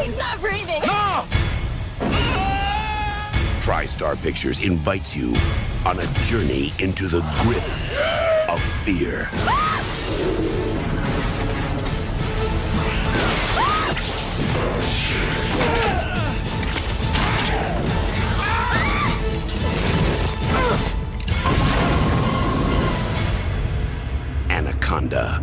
He's not breathing. No! TriStar Pictures invites you on a journey into the grip of fear. Anaconda.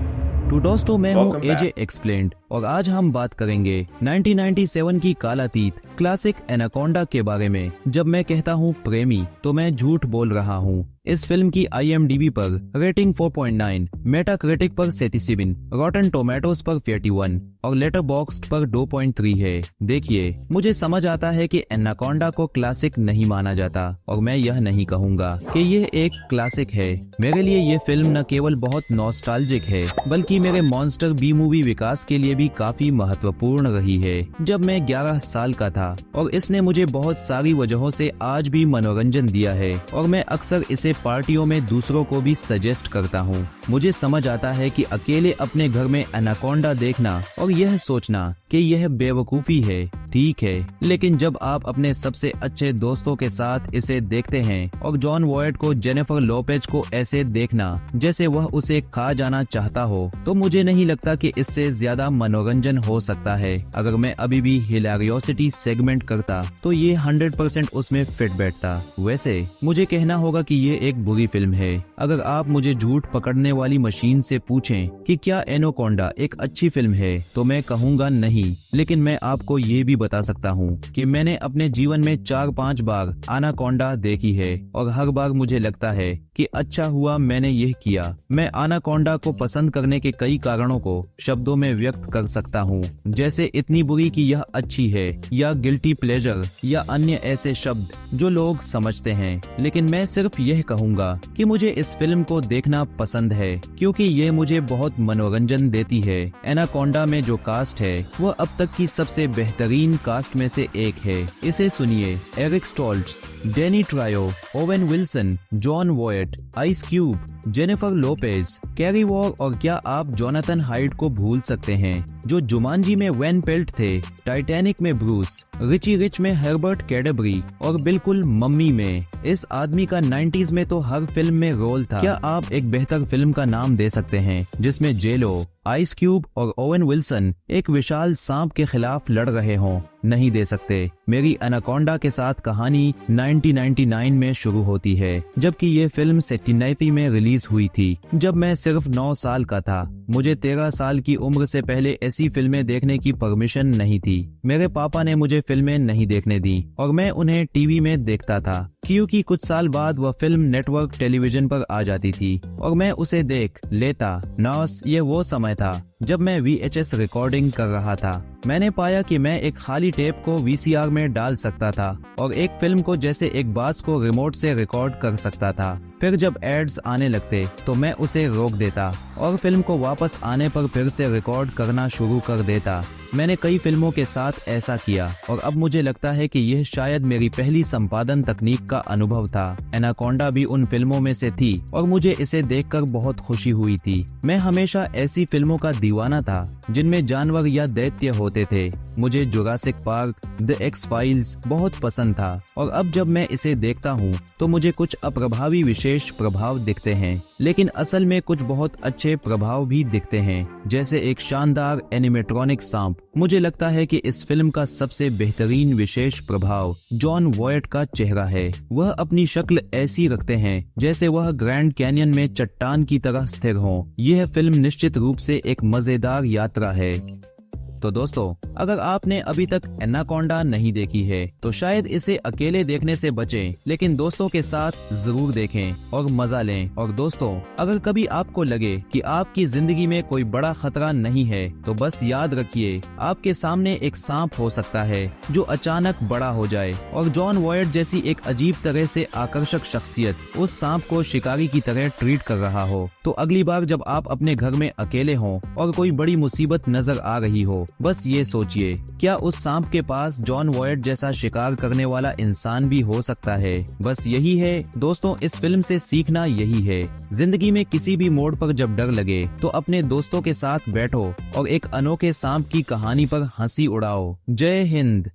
तो दोस्तों मैं हूँ Welcome एजे back. Explained और आज हम बात करेंगे 1997 की कालातीत क्लासिक एनाकोंडा के बारे में। जब मैं कहता हूँ प्रेमी तो मैं झूठ बोल रहा हूँ। इस फिल्म की IMDb पर रेटिंग 4.9, मेटाक्रिटिक पर 77, रॉटन टोमेटोज पर 41 और लेटरबॉक्स्ड पर 2.3 है। देखिए, मुझे समझ आता है कि एनाकोंडा को क्लासिक नहीं माना जाता और मैं यह नहीं कहूँगा कि यह एक क्लासिक है। मेरे लिए ये फिल्म न केवल बहुत नॉस्टैल्जिक है बल्कि मेरे मॉन्स्टर बी मूवी विकास के लिए भी काफी महत्वपूर्ण रही है। जब मैं 11 साल का था और इसने मुझे बहुत सारी वजहों से आज भी मनोरंजन दिया है और मैं अक्सर इसे पार्टियों में दूसरों को भी सजेस्ट करता हूँ। मुझे समझ आता है कि अकेले अपने घर में एनाकोंडा देखना और यह सोचना कि यह बेवकूफी है, ठीक है, लेकिन जब आप अपने सबसे अच्छे दोस्तों के साथ इसे देखते हैं और जॉन वॉयट को जेनिफर लोपेज को ऐसे देखना जैसे वह उसे खा जाना चाहता हो, तो मुझे नहीं लगता कि इससे ज्यादा मनोरंजन हो सकता है। अगर मैं अभी भी हिलारियोसिटी सेगमेंट करता तो ये 100% उसमें फिट बैठता। वैसे मुझे कहना होगा कि ये एक बुरी फिल्म है। अगर आप मुझे झूठ पकड़ने वाली मशीन से पूछें कि क्या एनाकोंडा एक अच्छी फिल्म है तो मैं कहूँगा नहीं, लेकिन मैं आपको ये भी बता सकता हूँ कि मैंने अपने जीवन में 4-5 बार एनाकोंडा देखी है और हर बार मुझे लगता है कि अच्छा हुआ मैंने यह किया। मैं एनाकोंडा को पसंद करने के कई कारणों को शब्दों में व्यक्त कर सकता हूँ, जैसे इतनी बुरी कि यह अच्छी है या गिल्टी प्लेजर या अन्य ऐसे शब्द जो लोग समझते हैं। लेकिन मैं सिर्फ यह कहूँगा कि मुझे इस फिल्म को देखना पसंद है क्योंकि ये मुझे बहुत मनोरंजन देती है। एनाकोंडा में जो कास्ट है वह अब तक की सबसे बेहतरीन कास्ट में से एक है। इसे सुनिए, Eric Stoltz, Danny Trejo, Owen Wilson, Jon Voight, Ice Cube, Jennifer Lopez, Kari Wuhrer और क्या आप जोनाथन हाइड को भूल सकते हैं जो जुमांजी में वैन पेल्ट थे, टाइटैनिक में ब्रूस, रिची रिच में हर्बर्ट कैडबरी और बिल्कुल मम्मी में इस आदमी का 90s में तो हर फिल्म में रोल था। क्या आप एक बेहतर फिल्म का नाम दे सकते हैं जिसमें जेलो, आइस क्यूब और ओवेन विल्सन एक विशाल सांप के खिलाफ लड़ रहे हों? नहीं दे सकते। मेरी एनाकोंडा के साथ कहानी 1999 में शुरू होती है, जबकि ये फिल्म 79 में रिलीज हुई थी जब मैं सिर्फ 9 साल का था। मुझे 13 साल की उम्र से पहले ऐसी फिल्में देखने की परमिशन नहीं थी। मेरे पापा ने मुझे फिल्में नहीं देखने दी और मैं उन्हें टीवी में देखता था क्योंकि कुछ साल बाद वह फिल्म नेटवर्क टेलीविजन पर आ जाती थी और मैं उसे देख लेता। नॉस, ये वो समय था जब मैं VHS रिकॉर्डिंग कर रहा था। मैंने पाया कि मैं एक खाली टेप को VCR में डाल सकता था और एक फिल्म को जैसे एक बास को रिमोट से रिकॉर्ड कर सकता था। फिर जब एड्स आने लगते तो मैं उसे रोक देता और फिल्म को वापस आने पर फिर से रिकॉर्ड करना शुरू कर देता। मैंने कई फिल्मों के साथ ऐसा किया और अब मुझे लगता है कि यह शायद मेरी पहली संपादन तकनीक का अनुभव था। एनाकोंडा भी उन फिल्मों में से थी और मुझे इसे देखकर बहुत खुशी हुई थी। मैं हमेशा ऐसी फिल्मों का दीवाना था जिनमें जानवर या दैत्य होते थे। मुझे Jurassic park, the x files बहुत पसंद था और अब जब मैं इसे देखता हूँ तो मुझे कुछ अप्रभावी विशेष प्रभाव दिखते हैं, लेकिन असल में कुछ बहुत अच्छे प्रभाव भी दिखते हैं, जैसे एक शानदार एनिमेट्रॉनिक सांप। मुझे लगता है कि इस फिल्म का सबसे बेहतरीन विशेष प्रभाव जॉन वॉयट का चेहरा है। वह अपनी शक्ल ऐसी रखते हैं जैसे वह ग्रैंड कैनियन में चट्टान की तरह स्थिर हों। यह फिल्म निश्चित रूप से एक मजेदार यात्रा है। तो दोस्तों, अगर आपने अभी तक एनाकोंडा नहीं देखी है तो शायद इसे अकेले देखने से बचें, लेकिन दोस्तों के साथ जरूर देखें और मजा लें। और दोस्तों, अगर कभी आपको लगे कि आपकी जिंदगी में कोई बड़ा खतरा नहीं है तो बस याद रखिए, आपके सामने एक सांप हो सकता है जो अचानक बड़ा हो जाए और जॉन वॉयट जैसी एक अजीब तरह से आकर्षक शख्सियत उस सांप को शिकारी की तरह ट्रीट कर रहा हो। तो अगली बार जब आप अपने घर में अकेले हों और कोई बड़ी मुसीबत नजर आ रही हो बस ये सोचिए, क्या उस सांप के पास जॉन वॉयट जैसा शिकार करने वाला इंसान भी हो सकता है। बस यही है दोस्तों, इस फिल्म से सीखना यही है, जिंदगी में किसी भी मोड़ पर जब डर लगे तो अपने दोस्तों के साथ बैठो और एक अनोखे सांप की कहानी पर हंसी उड़ाओ। जय हिंद।